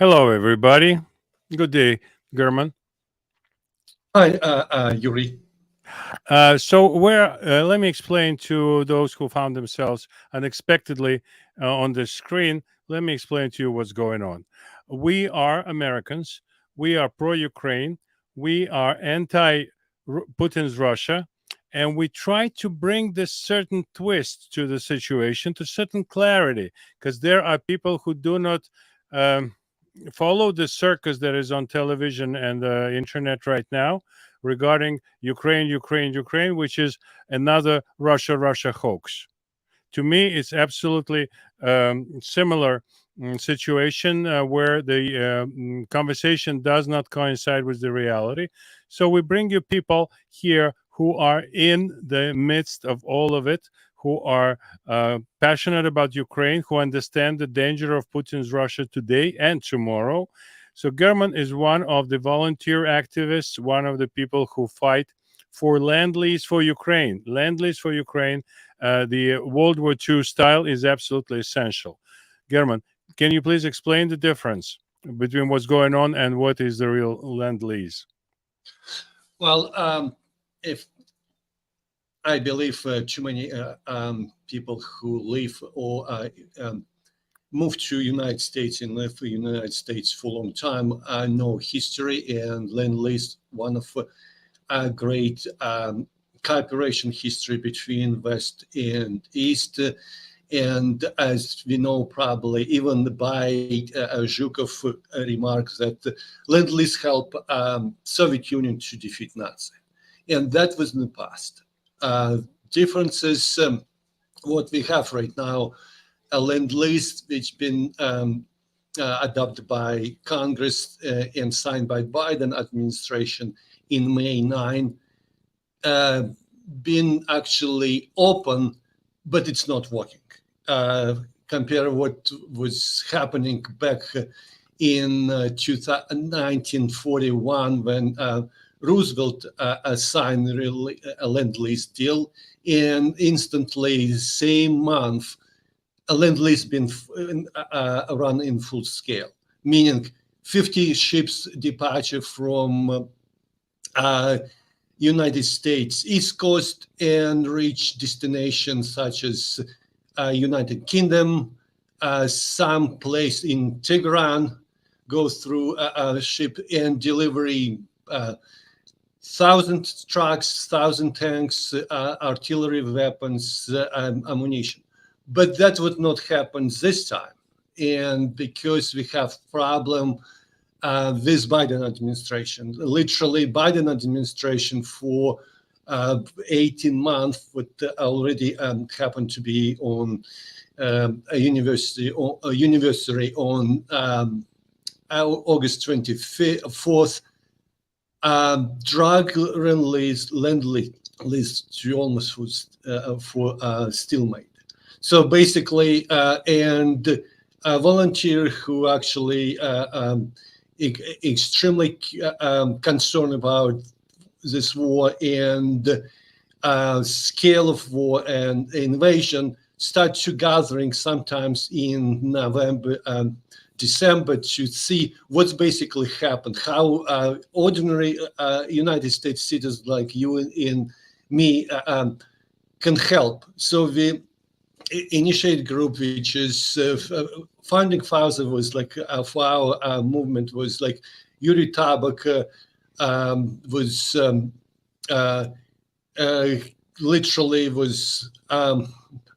Hello, everybody. Good day, Geirman. Hi, Yuri. Let me explain to those who found themselves unexpectedly on the screen. Let me explain to you what's going on. We are Americans. We are pro-Ukraine. We are anti-Putin's Russia, and we try to bring this certain twist to the situation, to certain clarity, because there are people who do not. Um, Follow the circus that is on television and the internet right now regarding Ukraine, Ukraine, Ukraine, which is another Russia hoax. To me, it's absolutely similar situation where the conversation does not coincide with the reality. So we bring you people here who are in the midst of all of it, who are passionate about Ukraine, who understand the danger of Putin's Russia today and tomorrow. So German is one of the volunteer activists, one of the people who fight for land lease for Ukraine. Land lease for Ukraine, the World War II style, is absolutely essential. German, can you please explain the difference between what's going on and what is the real land lease? Well, if I believe too many people who live or move to United States and live in the United States for a long time know history, and land lease, one of a great cooperation history between West and East. And as we know, probably even by Zhukov remarks that Lend-Lease helped Soviet Union to defeat Nazi. And that was in the past. Differences, what we have right now, a Lend-Lease which been adopted by Congress and signed by Biden administration in May 9, been actually open, but it's not working. Compare what was happening back in 1941 when Roosevelt signed a Lend-Lease deal, and instantly, same month, a Lend-Lease been run in full scale, meaning 50 ships departure from United States East Coast and reach destinations such as United Kingdom, some place in Tehran, go through a ship and delivery 1,000 trucks, 1,000 tanks, artillery weapons, ammunition. But that would not happen this time. And because we have problem this Biden administration, literally Biden administration for 18 months would already happened to be on a anniversary on August 24th. Drug Lend-Lease to almost for stalemate. So basically, and a volunteer who actually extremely concerned about this war and scale of war and invasion start to gathering sometimes in November, December to see what's basically happened, how ordinary United States citizens like you and me can help. So we initiate group which is founding father was like for our movement was like Yuri Tabak, was literally was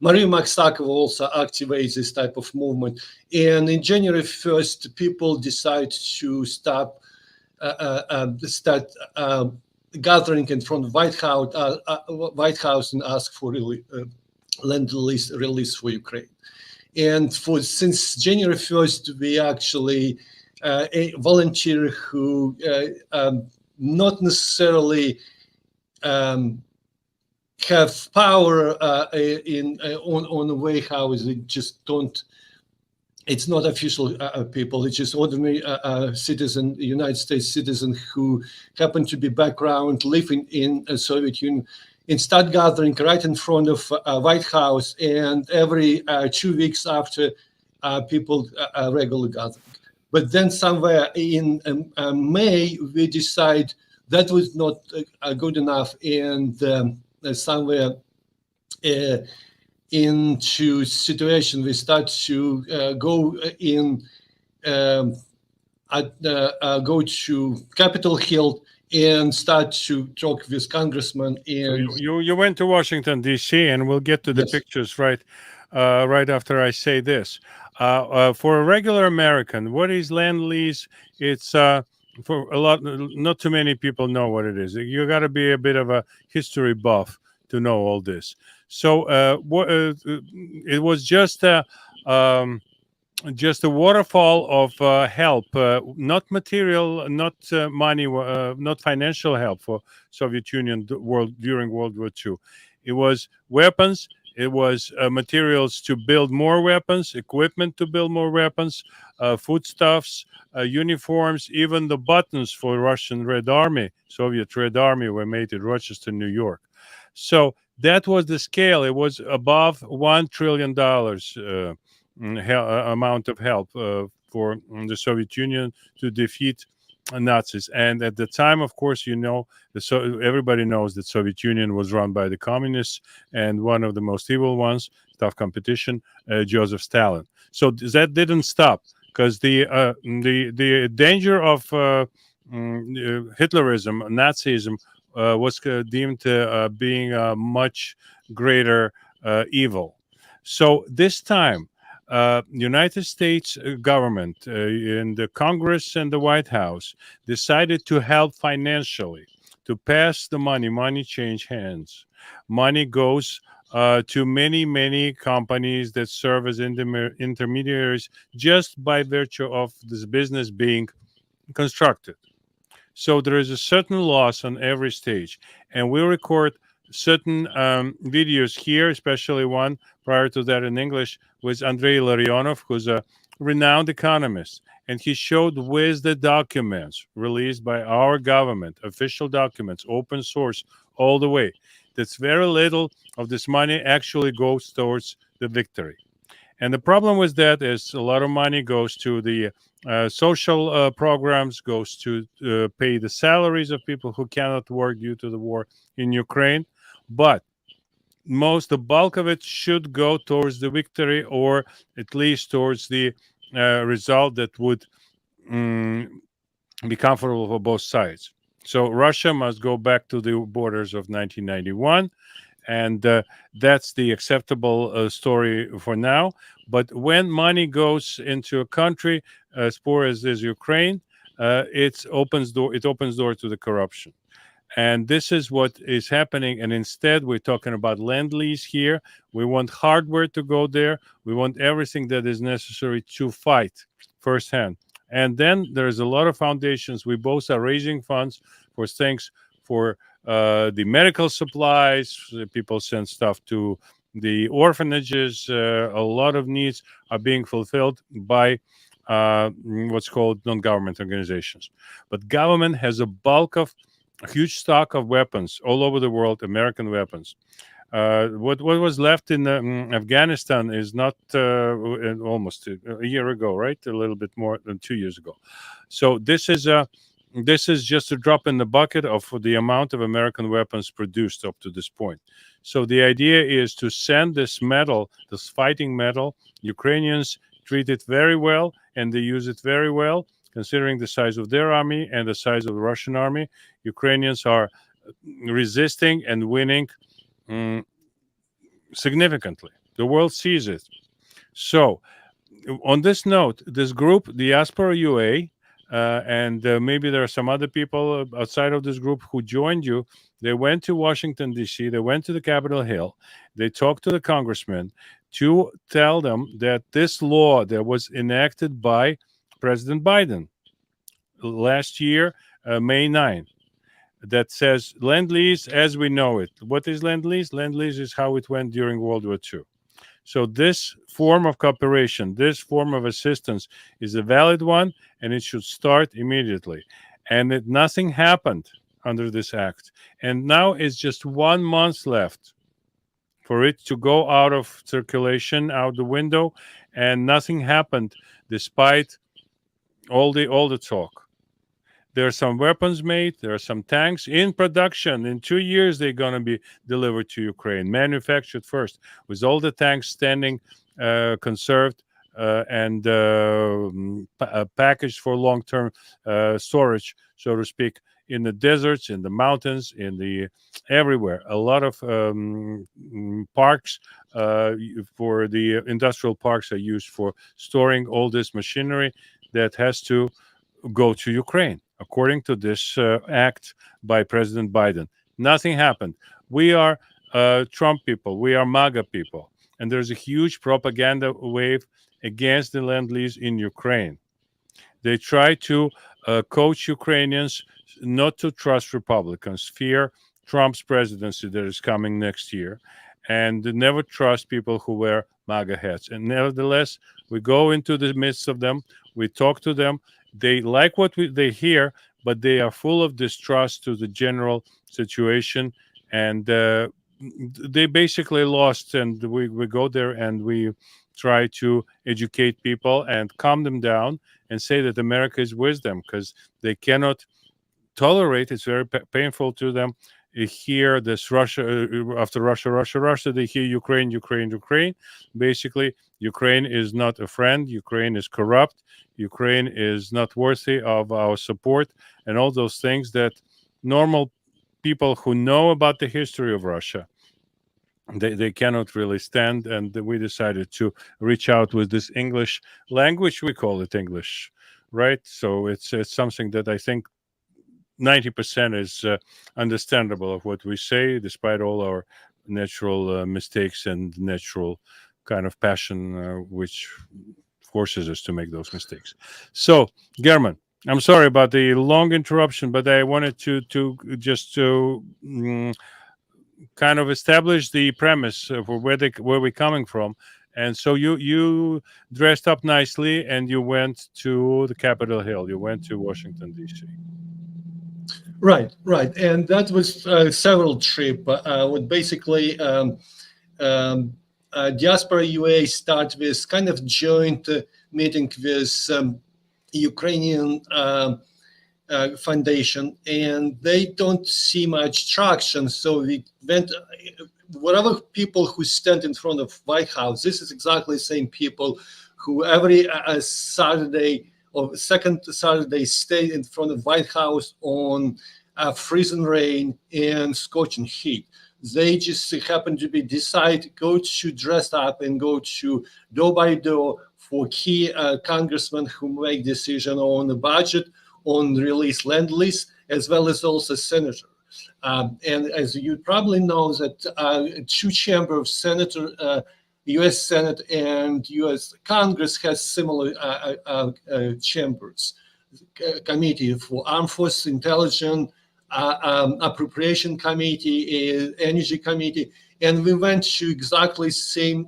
Maria Maksakova also activates this type of movement. And in January 1st, people decide to start gathering in front of White House and ask for Lend-Lease release for Ukraine. And since January 1st, we actually a volunteer who not necessarily have power on the way how they just don't. It's not official people. It's just ordinary citizen, United States citizen who happen to be background living in a Soviet Union, and start gathering right in front of White House, and every 2 weeks after people regular gathering. But then somewhere in May, we decide that was not good enough, and somewhere uh, into situation we start to go in go to Capitol Hill and start to talk with congressmen. So And you went to Washington D.C. and we'll get to the yes, pictures right after I say this. For a regular American, what is land lease? It's for a lot. Not too many people know what it is. You got to be a bit of a history buff to know all this. So it was just a waterfall of help, not material, not money, not financial help for Soviet Union world during World War II. It was weapons. It was materials to build more weapons, equipment to build more weapons, foodstuffs, uniforms, even the buttons for Russian Red Army, Soviet Red Army, were made in Rochester, New York. So that was the scale. It was above $1 trillion. Amount of help for the Soviet Union to defeat Nazis. And at the time, of course, everybody knows that Soviet Union was run by the communists, and one of the most evil ones, tough competition, Joseph Stalin. So that didn't stop, because the danger of Hitlerism, Nazism, was deemed being a much greater evil. So this time, United States government in the Congress and the White House decided to help financially, to pass the money. Money change hands. Money goes to many companies that serve as intermediaries just by virtue of this business being constructed. So there is a certain loss on every stage, and we record certain videos here, especially one prior to that in English with Andrei Larionov, who's a renowned economist, and he showed with the documents released by our government, official documents, open source, all the way, that very little of this money actually goes towards the victory. And the problem with that is a lot of money goes to the social programs, goes to pay the salaries of people who cannot work due to the war in Ukraine. But the bulk of it should go towards the victory, or at least towards the result that would be comfortable for both sides. So Russia must go back to the borders of 1991. And that's the acceptable story for now. But when money goes into a country as poor as is Ukraine, it opens door to the corruption. And this is what is happening. And instead, we're talking about land lease here. We want hardware to go there. We want everything that is necessary to fight firsthand. And then there's a lot of foundations. We both are raising funds for things for the medical supplies. People send stuff to the orphanages. A lot of needs are being fulfilled by what's called non-government organizations. But government has a huge stock of weapons all over the world, American weapons. What was left in Afghanistan is not almost a year ago, right? A little bit more than 2 years ago. So this is just a drop in the bucket of the amount of American weapons produced up to this point. So the idea is to send this metal, this fighting metal. Ukrainians treat it very well, and they use it very well, considering the size of their army and the size of the Russian army. Ukrainians are resisting and winning significantly. The world sees it. So on this note, this group, Diaspora UA, and maybe there are some other people outside of this group who joined you. They went to Washington, D.C., they went to the Capitol Hill, they talked to the congressman to tell them that this law that was enacted by President Biden last year, May 9th, that says Lend-Lease as we know it. What is Lend-Lease? Lend-Lease is how it went during World War II. So this form of cooperation, this form of assistance is a valid one, and it should start immediately. And nothing happened under this act. And now it's just 1 month left for it to go out of circulation, out the window, and nothing happened despite all the talk. There are some weapons made. There are some tanks in production. In 2 years, they're going to be delivered to Ukraine, manufactured first, with all the tanks standing, conserved, and packaged for long-term storage, so to speak, in the deserts, in the mountains, in the everywhere. A lot of parks for the industrial parks are used for storing all this machinery that has to go to Ukraine, according to this act by President Biden. Nothing happened. We are Trump people. We are MAGA people. And there's a huge propaganda wave against the Lend-Lease in Ukraine. They try to coach Ukrainians not to trust Republicans, fear Trump's presidency that is coming next year, and never trust people who wear MAGA hats. And nevertheless, we go into the midst of them, we talk to them. They like what they hear, but they are full of distrust to the general situation, and they basically lost. And we go there and we try to educate people and calm them down and say that America is with them, because they cannot tolerate. It's very painful to them. Hear this Russia after Russia. They hear Ukraine. Basically, Ukraine is not a friend. Ukraine is corrupt. Ukraine is not worthy of our support, and all those things that normal people who know about the history of Russia, they cannot really stand. And we decided to reach out with this English language. We call it English, right? So it's something that I think 90% is understandable of what we say, despite all our natural mistakes and natural kind of passion, which forces us to make those mistakes. So, Geirman, I'm sorry about the long interruption, but I wanted to just to kind of establish the premise for where we're coming from. And so you dressed up nicely and you went to the Capitol Hill. You went to Washington, D.C. Right. And that was several trip. With basically Diaspora UA start with kind of joint meeting with Ukrainian foundation, and they don't see much traction. So we went, whatever people who stand in front of White House, this is exactly the same people who every Saturday or second Saturday stay in front of White House on freezing rain and scorching heat. They just happen to be decide go to dress up and go to door by door for key congressmen who make decision on the budget, on release Lend-Lease, as well as also senator. And as you probably know, that two chambers of senator, U.S. Senate and U.S. Congress has similar chambers. Committee for Armed Forces Intelligence, Appropriation Committee, Energy Committee, and we went to exactly same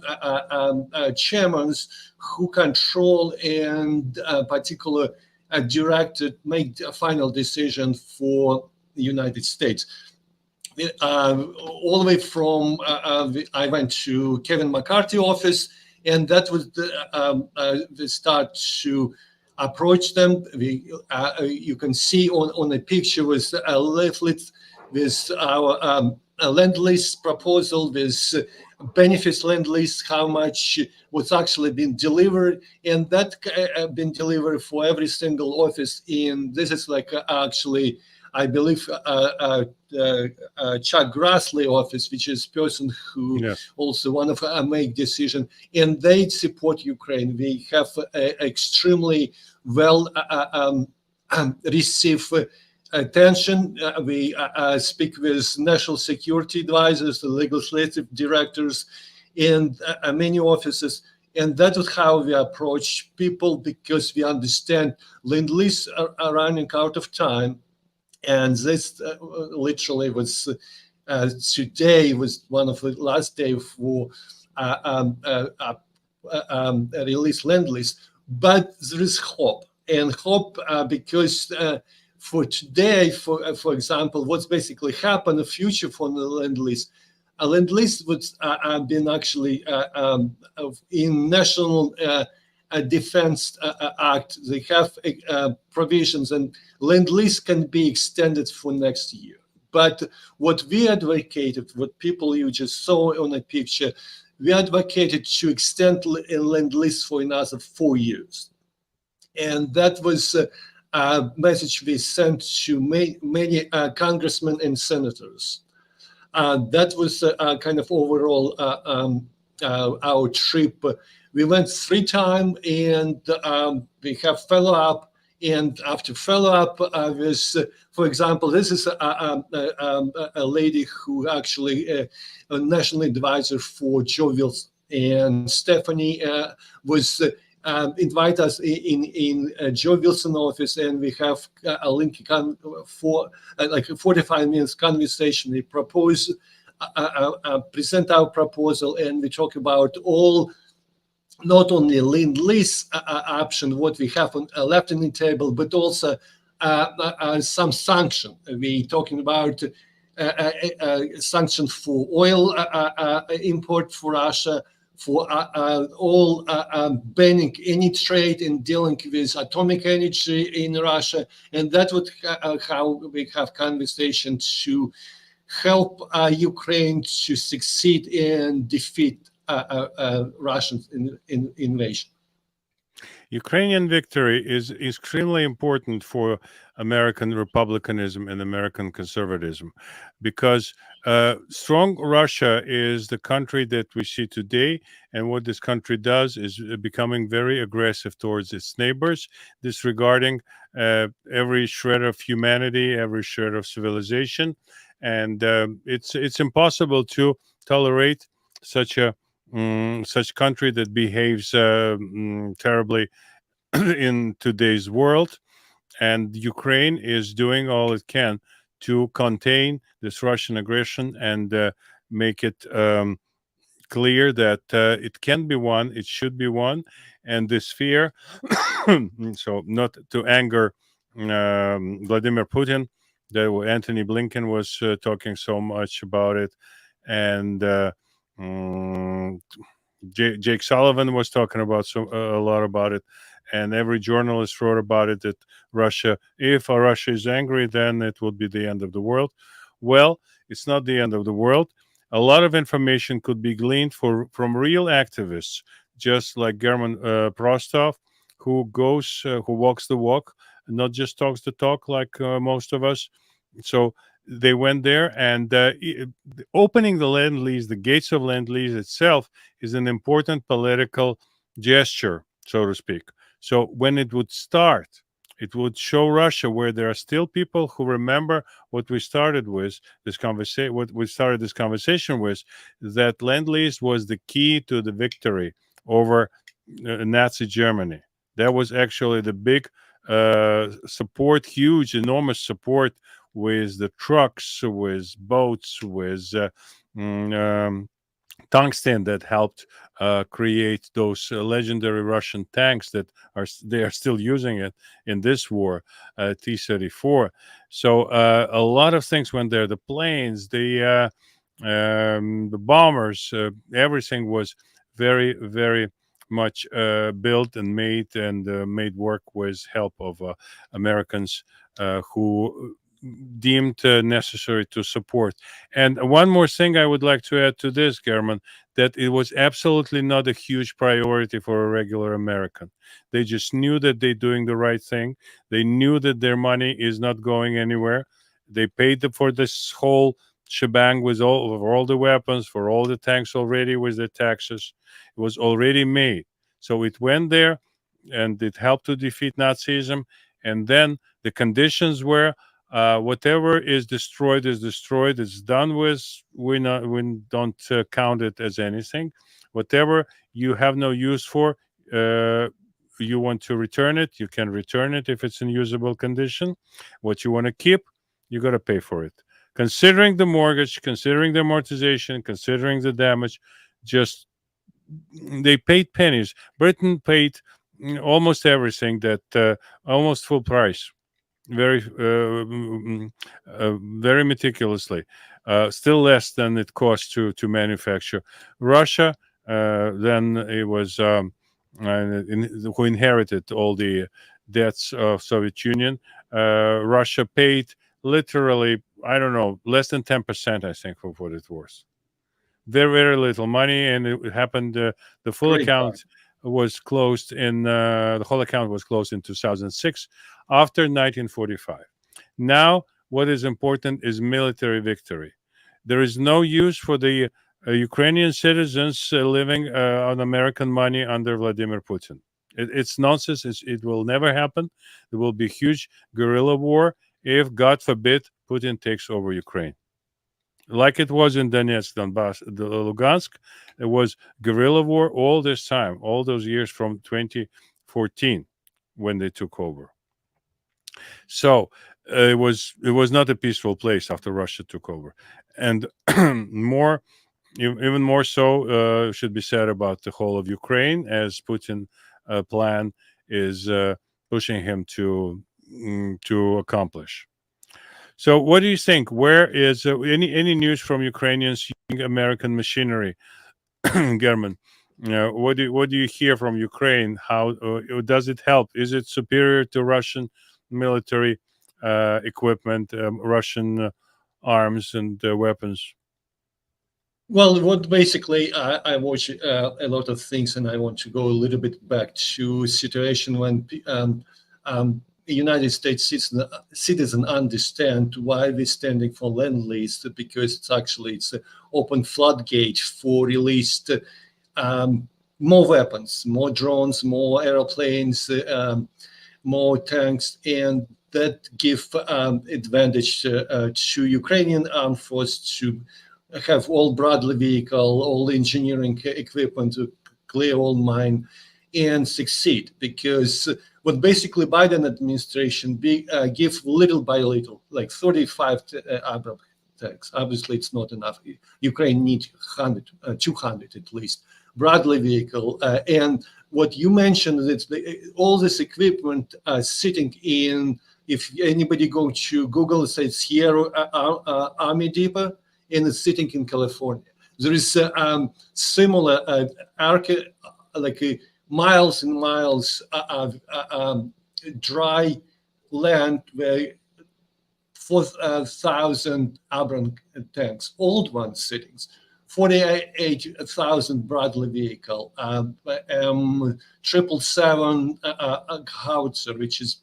chairmen who control and particular directed make a final decision for the United States. All the way from I went to Kevin McCarthy office, and that was the start to approach them. You can see on the picture with a leaflet with our Lend-Lease proposal, with benefits Lend-Lease, how much was actually been delivered, and that been delivered for every single office. In this is like actually, I believe, Chuck Grassley office, which is person who also one of make decision, and they support Ukraine. We have extremely well received attention. We speak with national security advisors, the legislative directors, and many offices. And that is how we approach people, because we understand Lend-Lease are running out of time. And this literally was today was one of the last day for release Lend-Lease. But there is hope, and hope because for today, for example, what's basically happened in the future for the Lend-Lease. Lend-Lease was been actually in national a defense act. They have provisions, and Lend-Lease can be extended for next year. But what we advocated, what people you just saw on a picture, we advocated to extend Lend-Lease for another 4 years. And that was a message we sent to many congressmen and senators. That was kind of overall our trip. We went 3 times, and we have follow-up. And after follow-up, for example, this is a lady who actually a national advisor for Joe Wilson, and Stephanie was invite us in Joe Wilson office, and we have a link for like a 45 minutes conversation. We propose, present our proposal, and we talk about all, not only Lend-Lease option, what we have on left on the table, but also some sanction. We talking about sanctions for oil import for Russia, for all banning any trade in dealing with atomic energy in Russia, and that would how we have conversation to help Ukraine to succeed and defeat Russian invasion. Ukrainian victory is extremely important for American republicanism and American conservatism, because strong Russia is the country that we see today, and what this country does is becoming very aggressive towards its neighbors, disregarding every shred of humanity, every shred of civilization, and it's impossible to tolerate such a such country that behaves terribly in today's world. And Ukraine is doing all it can to contain this Russian aggression and make it clear that it can be won, it should be won. And this fear, so not to anger Vladimir Putin, that Anthony Blinken was talking so much about it, and Jake Sullivan was talking about a lot about it, and every journalist wrote about it, that Russia, if Russia is angry, then it will be the end of the world. Well, it's not the end of the world. A lot of information could be gleaned from real activists, just like Geirman Prostoff, who walks the walk, not just talks the talk like most of us. So they went there, and opening the Lend-Lease, the gates of Lend-Lease itself, is an important political gesture, so to speak. So when it would start, it would show Russia, where there are still people who remember what we started with this conversation. What we started this conversation with, that Lend-Lease was the key to the victory over Nazi Germany. That was actually the big support, huge, enormous support, with the trucks, with boats, with tungsten that helped create those legendary Russian tanks that they are still using it in this war, T-34. So a lot of things went there. The planes, the bombers, everything was very, very much built and made work with help of Americans who deemed necessary to support. And one more thing I would like to add to this, Geirman, that it was absolutely not a huge priority for a regular American. They just knew that they're doing the right thing. They knew that their money is not going anywhere. They paid for this whole shebang with all the weapons, for all the tanks already with the taxes. It was already made. So it went there, and it helped to defeat Nazism. And then the conditions were, whatever is destroyed is destroyed. It's done with. We don't count it as anything. Whatever you have no use for, you want to return it, you can return it if it's in usable condition. What you want to keep, you got to pay for it. Considering the mortgage, considering the amortization, considering the damage, just they paid pennies. Britain paid almost everything, that almost full price, very very meticulously, still less than it cost to manufacture. Russia, then it was who inherited all the debts of Soviet Union. Russia paid literally, I don't know, less than 10%, I think, of what it was. Very, very little money, and it happened. The full Great account was closed in the whole account was closed in 2006, after 1945. Now, what is important is military victory. There is no use for the Ukrainian citizens living on American money under Vladimir Putin. It's nonsense. It will never happen. There will be huge guerrilla war if, God forbid, Putin takes over Ukraine. Like it was in Donetsk, Donbass, Lugansk, it was guerrilla war all this time, all those years from 2014 when they took over. So it was not a peaceful place after Russia took over, and more even more so should be said about the whole of Ukraine, as Putin plan is pushing him to accomplish. So, what do you think? Where is any news from Ukrainians using American machinery, German? What do you hear from Ukraine? How does it help? Is it superior to Russian military equipment, Russian arms and weapons? Well, what basically I watch a lot of things, and I want to go a little bit back to situation when United States citizen understand why we're standing for land lease, because it's an open floodgate for released more weapons, more drones, more airplanes, more tanks, and that give advantage to Ukrainian armed force to have all Bradley vehicle, all engineering equipment to clear all mine and succeed. Because what basically Biden administration give little by little, like 35 Abrams tanks. Obviously, it's not enough. Ukraine needs 100, 200 at least. Bradley vehicle. And what you mentioned is all this equipment sitting in, if anybody go to Google, it says Sierra Army Depot, and it's sitting in California. There is similar miles and miles of dry land where 4,000 Abrams tanks, old ones sittings, 48,000 Bradley vehicle, 777 howitzer, which is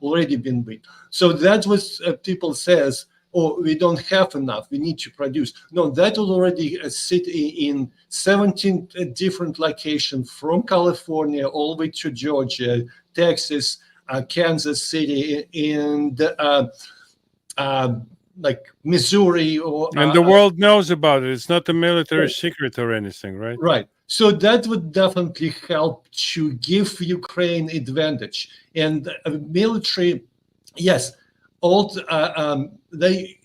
already been built. So that was people says, oh, we don't have enough, we need to produce. No, that will already sit in 17 different locations, from California all the way to Georgia, Texas, Kansas City, and like Missouri. And the world knows about it. It's not a military secret or anything, right? Right. So that would definitely help to give Ukraine advantage. And military, yes, they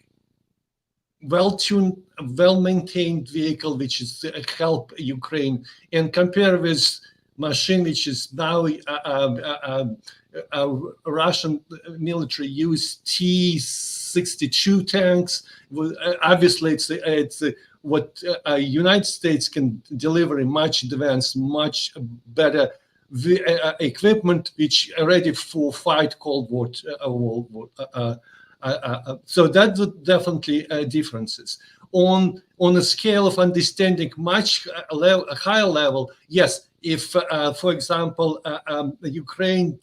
well-tuned, well-maintained vehicle, which is help Ukraine, and compare with machine, which is now Russian military use T-62 tanks. Obviously, it's what United States can deliver in much advanced, much better equipment, which are ready for fight Cold War. So that would definitely differences. On a scale of understanding much higher level, yes. If, for example, Ukraine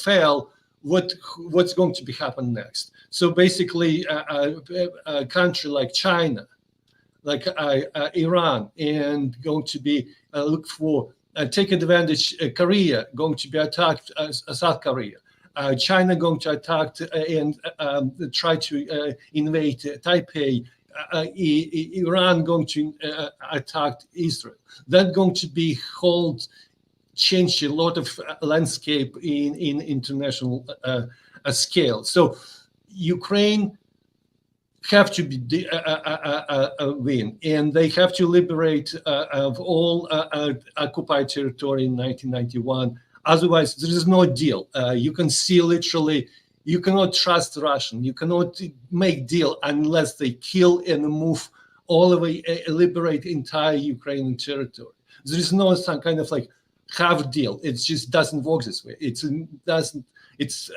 fail, what's going to be happen next? So basically, a country like China, like Iran, and going to be look for take advantage. Korea going to be attacked, South Korea. China going to attack and try to invade Taipei. Iran going to attack Israel. That's going to be change a lot of landscape in international scale. So Ukraine have to be win, and they have to liberate of all occupied territory in 1991. Otherwise, there is no deal. You can see literally, you cannot trust Russian. You cannot make deal unless they kill and move all the way, liberate entire Ukrainian territory. There is no some kind of like half deal. It just doesn't work this way. It doesn't. It's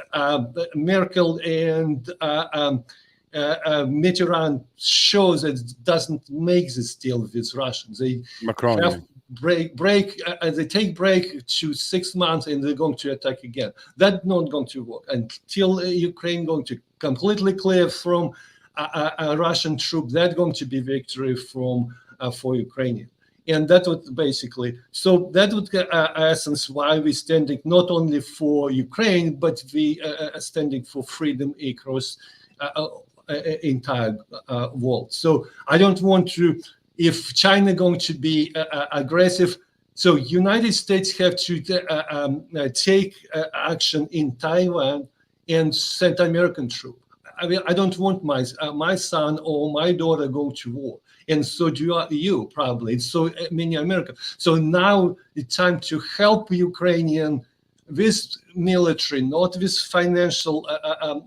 Merkel and Mitterrand shows that it doesn't make this deal with Russians. They Macron, have yeah. they take break to 6 months and they're going to attack again. That's not going to work until Ukraine going to completely clear from a Russian troop. That's going to be victory from for Ukrainian. And that would basically, so that would essence why we're standing not only for Ukraine, but we are standing for freedom across entire world. So I don't want to, if China going to be aggressive, so United States have to take action in Taiwan and send American troop. I mean, I don't want my son or my daughter go to war, and so do you probably. So many Americans. So now it's time to help Ukrainian with military, not with financial,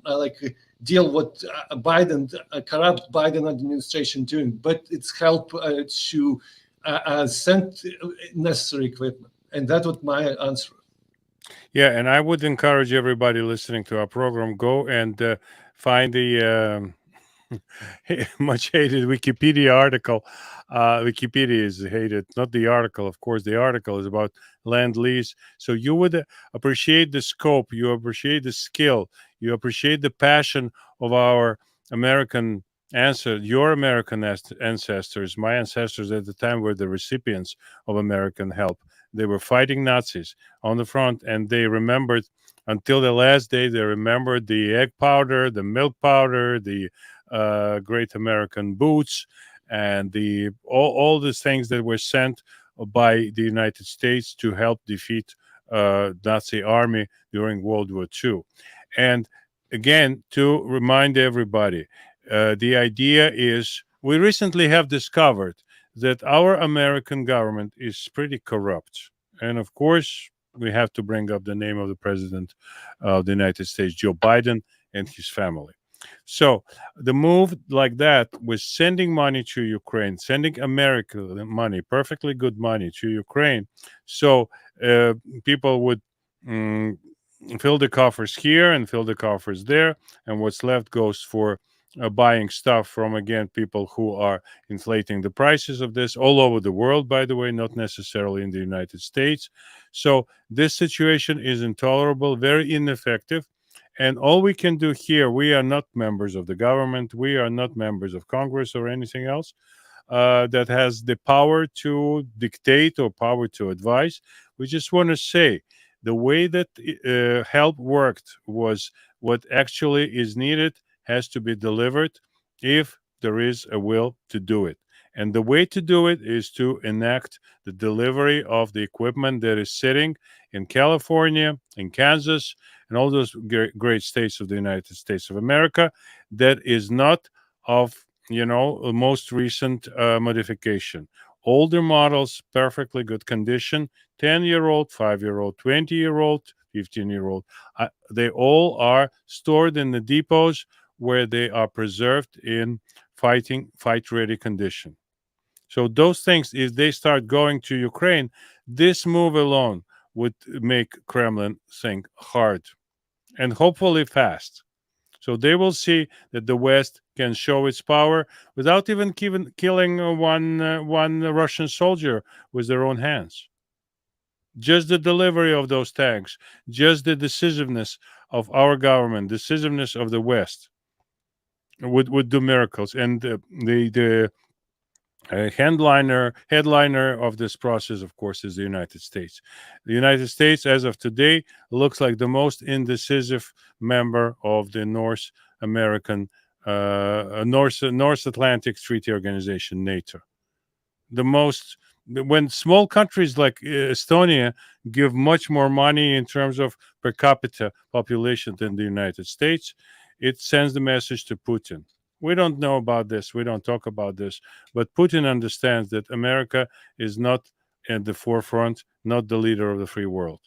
like deal what Biden, corrupt Biden administration doing, but it's help to send necessary equipment, and that's what my answer. Yeah, and I would encourage everybody listening to our program, go and find the much hated Wikipedia article. Wikipedia is hated, not the article. Of course, the article is about land lease. So you would appreciate the scope, you appreciate the skill, you appreciate the passion of our American your American ancestors. My ancestors at the time were the recipients of American help. They were fighting Nazis on the front, and they remembered until the last day. They remembered the egg powder, the milk powder, the Great American Boots, and the all the things that were sent by the United States to help defeat Nazi army during World War II. And again, to remind everybody, the idea is we recently have discovered that our American government is pretty corrupt. And of course, we have to bring up the name of the president of the United States, Joe Biden, and his family. So the move like that was sending money to Ukraine, sending America money, perfectly good money to Ukraine. So people would fill the coffers here and fill the coffers there, and what's left goes for buying stuff from, again, people who are inflating the prices of this all over the world, by the way, not necessarily in the United States. So this situation is intolerable, very ineffective. And all we can do here, we are not members of the government, we are not members of Congress or anything else that has the power to dictate or power to advise. We just want to say the way that help worked was what actually is needed has to be delivered if there is a will to do it. And the way to do it is to enact the delivery of the equipment that is sitting in California, in Kansas, and all those great states of the United States of America that is not of, most recent modification. Older models, perfectly good condition, 10-year-old, 5-year-old, 20-year-old, 15-year-old. They all are stored in the depots where they are preserved in fight-ready condition. So those things, if they start going to Ukraine, this move alone would make Kremlin think hard and hopefully fast. So they will see that the West can show its power without even killing one Russian soldier with their own hands. Just the delivery of those tanks, just the decisiveness of our government, decisiveness of the West would do miracles. And the headliner of this process, of course, is the United States. The United States, as of today, looks like the most indecisive member of the North Atlantic Treaty Organization, NATO. The most, when small countries like Estonia give much more money in terms of per capita population than the United States, it sends the message to Putin. We don't know about this. We don't talk about this. But Putin understands that America is not at the forefront, not the leader of the free world.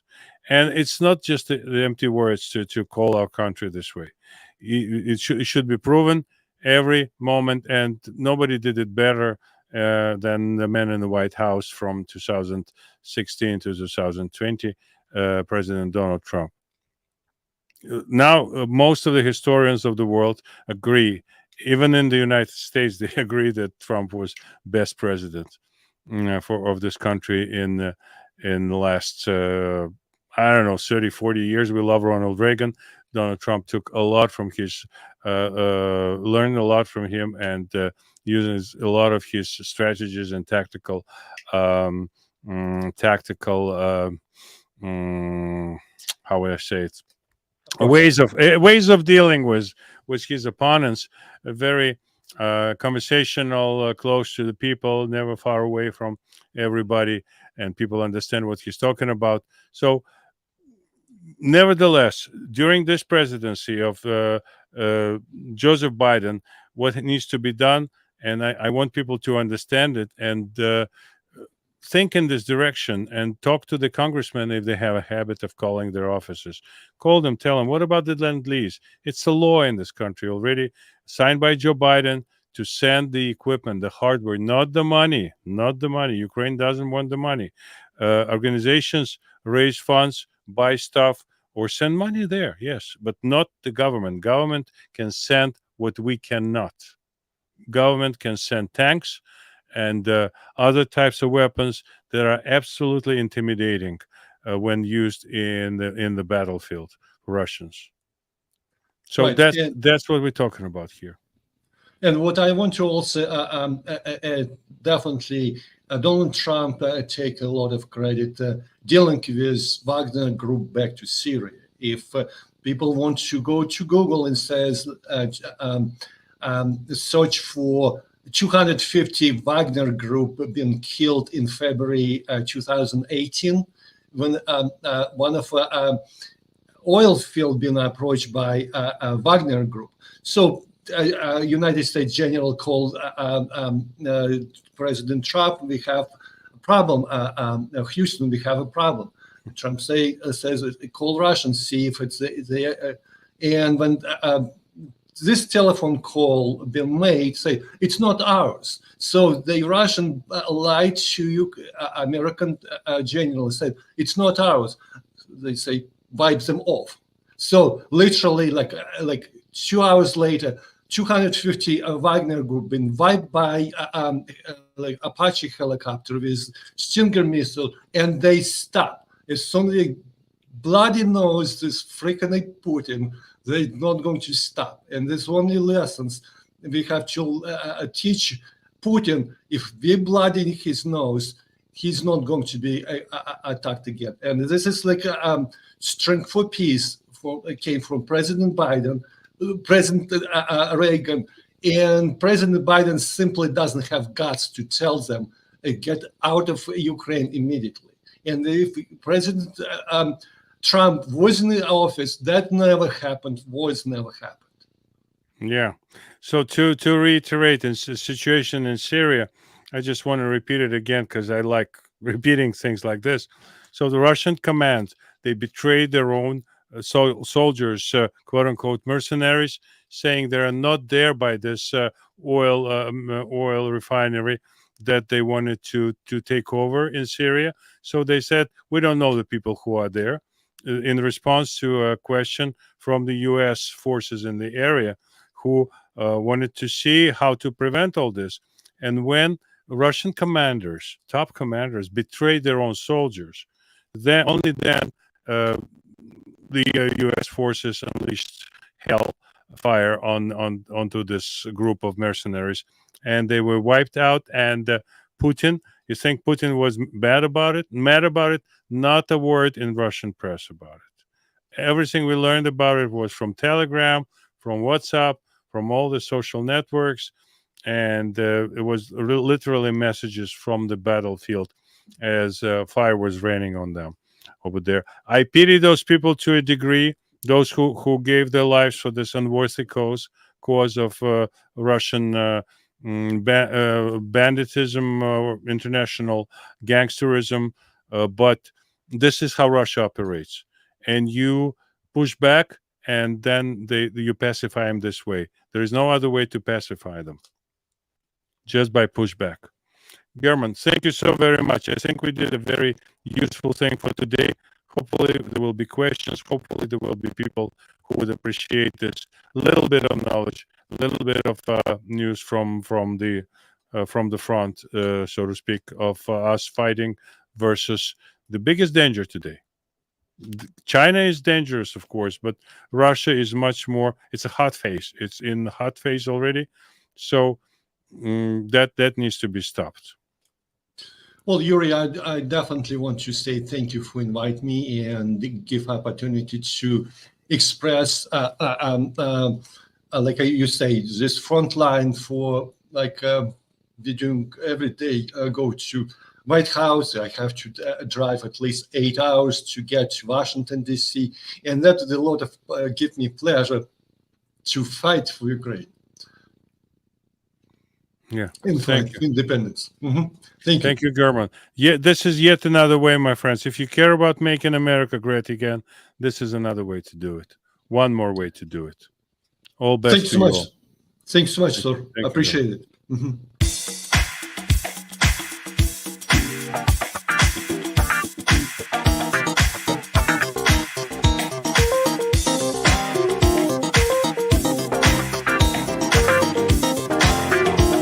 And it's not just the empty words to call our country this way. It should be proven every moment, and nobody did it better than the man in the White House from 2016 to 2020, President Donald Trump. Now, most of the historians of the world agree. Even in the United States, they agree that Trump was best president of this country in the last I don't know 30, 40 years. We love Ronald Reagan. Donald Trump took a lot from his learned a lot from him, and uses a lot of his strategies and um, tactical how would I say it, ways of dealing with his opponents, very conversational, close to the people, never far away from everybody, and people understand what he's talking about. So nevertheless, during this presidency of Joseph Biden, what needs to be done, and I want people to understand it and think in this direction, and talk to the congressmen if they have a habit of calling their offices. Call them, tell them, what about the lease? It's a law in this country already, signed by Joe Biden, to send the equipment, the hardware, not the money, not the money. Ukraine doesn't want the money. Organizations raise funds, buy stuff, or send money there, yes, but not the government. Government can send what we cannot. Government can send tanks and other types of weapons that are absolutely intimidating when used in the battlefield for Russians. So Right. that's what we're talking about here. And what I want to also definitely Donald Trump take a lot of credit dealing with Wagner Group back to Syria. If people want to go to Google and says search for 250 Wagner Group been killed in February 2018, when one of oil field been approached by Wagner Group. So United States general called President Trump, we have a problem. Houston, we have a problem. Trump says, call Russians, see if it's there. And when this telephone call been made, say, it's not ours. So the Russian lied to you, American general said, it's not ours. They say, wipe them off. So literally like 2 hours later, 250 Wagner Group been wiped by like Apache helicopter with Stinger missile, and they stop. As soon as they bloody nose this freaking Putin, they're not going to stop. And there's only lessons we have to teach Putin. If we bloody his nose, he's not going to be attacked again. And this is like strength for peace came from President Biden, President Reagan, and President Biden simply doesn't have guts to tell them get out of Ukraine immediately. And if President Trump was in the office, that never happened, never happened. Yeah. So to reiterate, in the situation in Syria, I just want to repeat it again because I like repeating things like this. So the Russian command, they betrayed their own soldiers, quote unquote mercenaries, saying they are not there by this oil refinery that they wanted to take over in Syria. So they said, we don't know the people who are there. In response to a question from the U.S. forces in the area, who wanted to see how to prevent all this. And when Russian commanders, top commanders, betrayed their own soldiers, then only then the U.S. forces unleashed hell fire onto this group of mercenaries, and they were wiped out. And Putin, you think Putin was bad about it? Mad about it? Not a word in Russian press about it. Everything we learned about it was from Telegram, from WhatsApp, from all the social networks, and it was literally messages from the battlefield as fire was raining on them over there. I pity those people to a degree, those who gave their lives for this unworthy cause of Russian banditism, international gangsterism, but this is how Russia operates. And you push back, and then you pacify them this way. There is no other way to pacify them, just by pushback. Geirman, thank you so very much. I think we did a very useful thing for today. Hopefully there will be questions. Hopefully there will be people who would appreciate this little bit of knowledge, a little bit of news from the front, so to speak, of us fighting versus the biggest danger today. China is dangerous, of course, but Russia is much more. It's a hot phase. It's in the hot phase already, so that needs to be stopped. Well, Yuri, I definitely want to say thank you for inviting me and give opportunity to express, like you say, this front line for like we doing every day. Go to White House. I have to drive at least 8 hours to get to Washington D.C., and that is a lot of give me pleasure to fight for Ukraine. Yeah, and thank you. Independence. Thank you. Thank you, Geirman. Yeah, this is yet another way, my friends. If you care about making America great again, this is another way to do it. One more way to do it. All best Thanks to so you much. all. Thanks so much, sir. Thank you, Appreciate it.